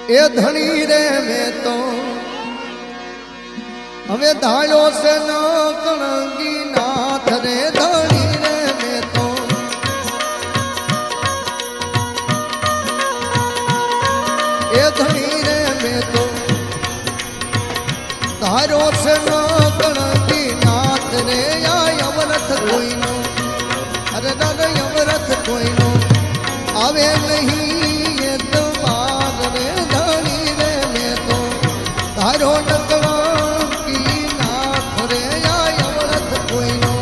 એ ધણી રે મેં તો હવે ધાળ્યો છે ન કણગી નાથ રે ધણી રે મેં તો એ ધણી રે મેં તો ધારો છે ન કણગી નાથ રે આ અમરથ કોઈનો અરે દાદા અમરથ કોઈનો આવે નહીં એ તો બાર રે ધણી રે મેં તો ધારો નકળંકી નાથ રે આ અમરથ કોઈનો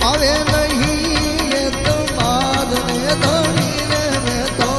આવે નહીં એ તો બાર રે ધણી રે મેં તો